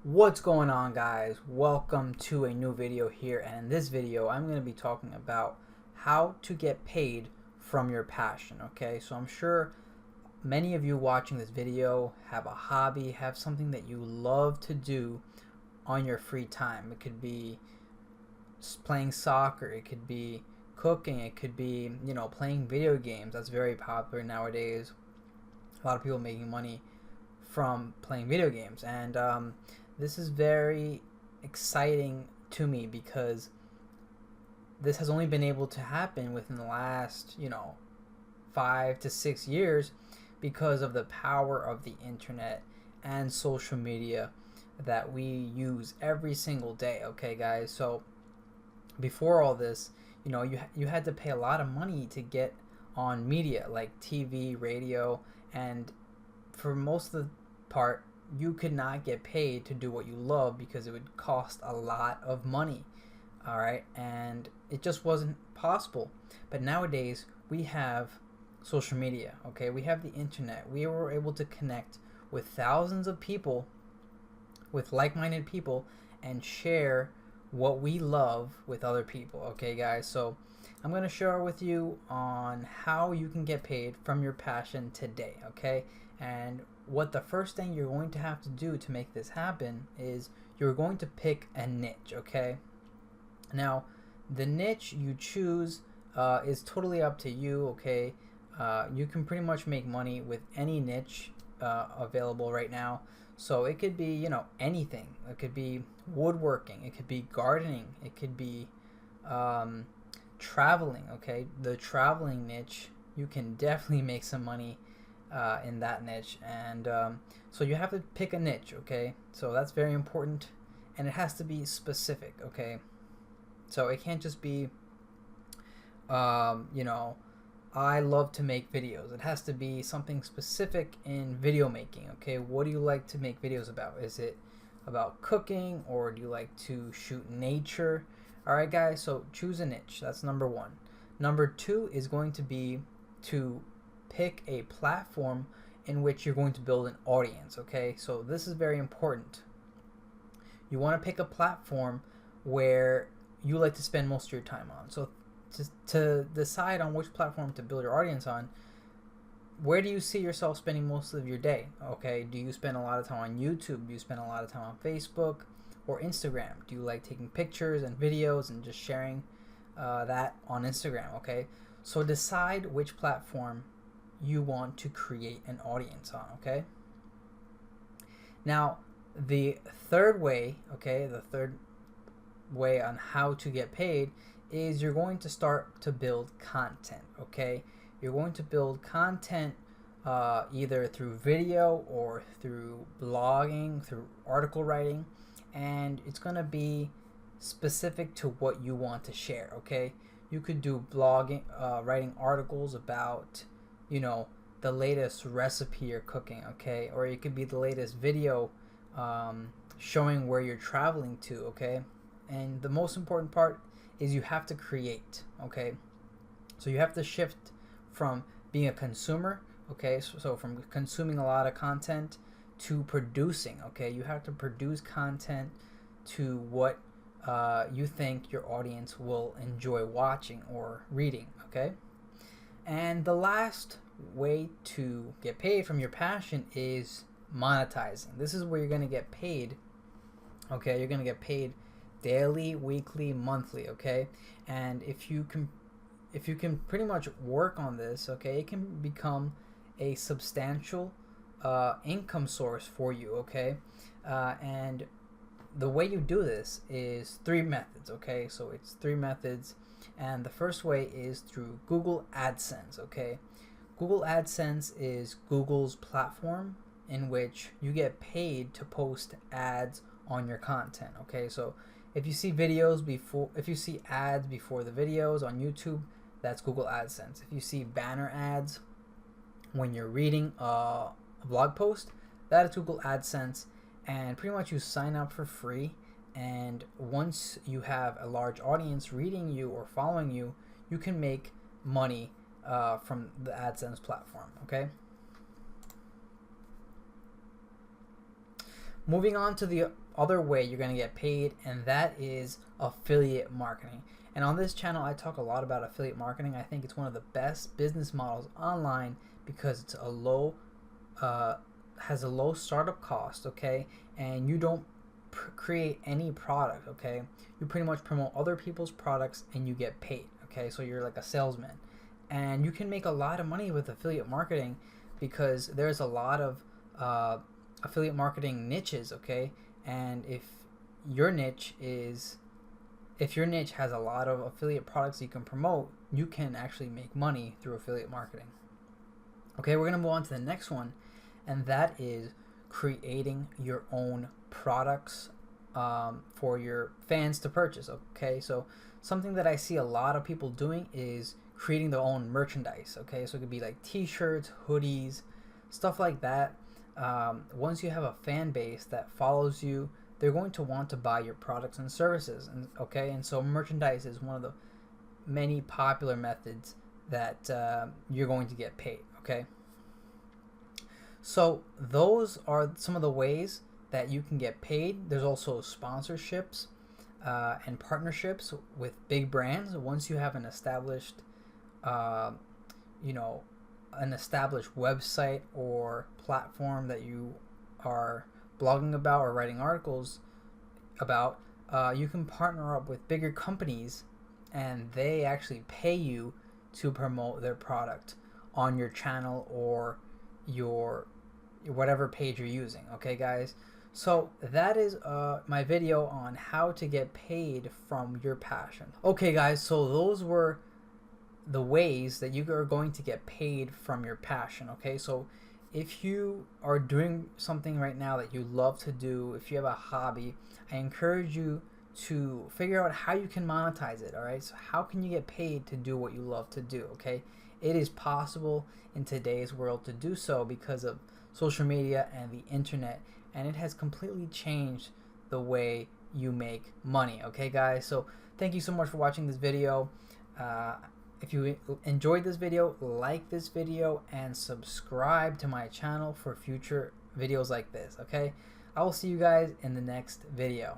What's going on, guys? Welcome to a new video here, and in this video I'm going to be talking about how to get paid from your passion. Okay, so I'm sure many of you watching this video have a hobby, have something that you love to do on your free time. It could be playing soccer, it could be cooking, it could be playing video games. That's very popular nowadays. A lot of people making money from playing video games, and this is very exciting to me because this has only been able to happen within the last 5 to 6 years because of the power of the internet and social media that we use every single day. Okay, guys, so before all this, you had to pay a lot of money to get on media like TV, radio, and for most of the part you could not get paid to do what you love because it would cost a lot of money. All right, and it just wasn't possible. But nowadays we have social media. Okay, we have the internet. We were able to connect with thousands of people, with like-minded people, and share what we love with other people. Okay, guys, so I'm going to share with you on how you can get paid from your passion today. Okay, and what the first thing you're going to have to do to make this happen is you're going to pick a niche. Okay, now the niche you choose is totally up to you. Okay, you can pretty much make money with any niche available right now. So it could be anything. It could be woodworking, it could be gardening, it could be traveling. Okay, the traveling niche, you can definitely make some money in that niche. And so you have to pick a niche. Okay, so that's very important, and it has to be specific. Okay, so it can't just be I love to make videos. It has to be something specific in video making. Okay, what do you like to make videos about? Is it about cooking, or do you like to shoot nature? All right, guys, so choose a niche. That's number one. Number two is going to be to pick a platform in which you're going to build an audience. Okay, so this is very important. You want to pick a platform where you like to spend most of your time on. So to decide on which platform to build your audience on, where do you see yourself spending most of your day? Okay, do you spend a lot of time on YouTube? Do you spend a lot of time on Facebook or Instagram? Do you like taking pictures and videos and just sharing that on Instagram? Okay, so decide which platform you want to create an audience on. Okay, now the third way on how to get paid is you're going to start to build content. Okay, you're going to build content either through video or through blogging, through article writing, and it's going to be specific to what you want to share. Okay, you could do blogging, writing articles about the latest recipe you're cooking. Okay, or it could be the latest video showing where you're traveling to. Okay, and the most important part is you have to create. Okay, so you have to shift from being a consumer, okay, so from consuming a lot of content to producing. Okay, you have to produce content to what you think your audience will enjoy watching or reading. Okay, and the last way to get paid from your passion is monetizing. This is where you're going to get paid. Okay, you're going to get paid daily, weekly, monthly. Okay, and if you can pretty much work on this, okay, it can become a substantial income source for you. Okay, and the way you do this is three methods. Okay, so it's three methods, and the first way is through Google AdSense. Okay, Google AdSense is Google's platform in which you get paid to post ads on your content. Okay, so if you see ads before the videos on YouTube, that's Google AdSense. If you see banner ads when you're reading a blog post, that is Google AdSense. And pretty much you sign up for free, and once you have a large audience reading you or following you, you can make money from the AdSense platform. Okay, Moving on to the other way you're going to get paid, and that is affiliate marketing. And on this channel, I talk a lot about affiliate marketing. I think it's one of the best business models online because it's a low, has a low startup cost, okay? And you don't create any product, okay? You pretty much promote other people's products and you get paid, okay? So you're like a salesman. And you can make a lot of money with affiliate marketing because there's a lot of affiliate marketing niches, okay? And if your niche has a lot of affiliate products you can promote, you can actually make money through affiliate marketing. Okay, we're gonna move on to the next one, and that is creating your own products for your fans to purchase. Okay, so something that I see a lot of people doing is creating their own merchandise. Okay, so it could be like t-shirts, hoodies, stuff like that. Once you have a fan base that follows you, they're going to want to buy your products and services. And and so merchandise is one of the many popular methods that you're going to get paid. Okay, so those are some of the ways that you can get paid. There's also sponsorships and partnerships with big brands. Once you have an established an established website or platform that you are blogging about or writing articles about, you can partner up with bigger companies and they actually pay you to promote their product on your channel or your whatever page you're using. Okay, guys, so that is my video on how to get paid from your passion. Okay, guys, so those were the ways that you are going to get paid from your passion. Okay, so if you are doing something right now that you love to do, if you have a hobby, I encourage you to figure out how you can monetize it. All right, so how can you get paid to do what you love to do? Okay, it is possible in today's world to do so because of social media and the internet, and it has completely changed the way you make money. Okay, guys, so thank you so much for watching this video. If you enjoyed this video, like this video and subscribe to my channel for future videos like this. Okay, I will see you guys in the next video.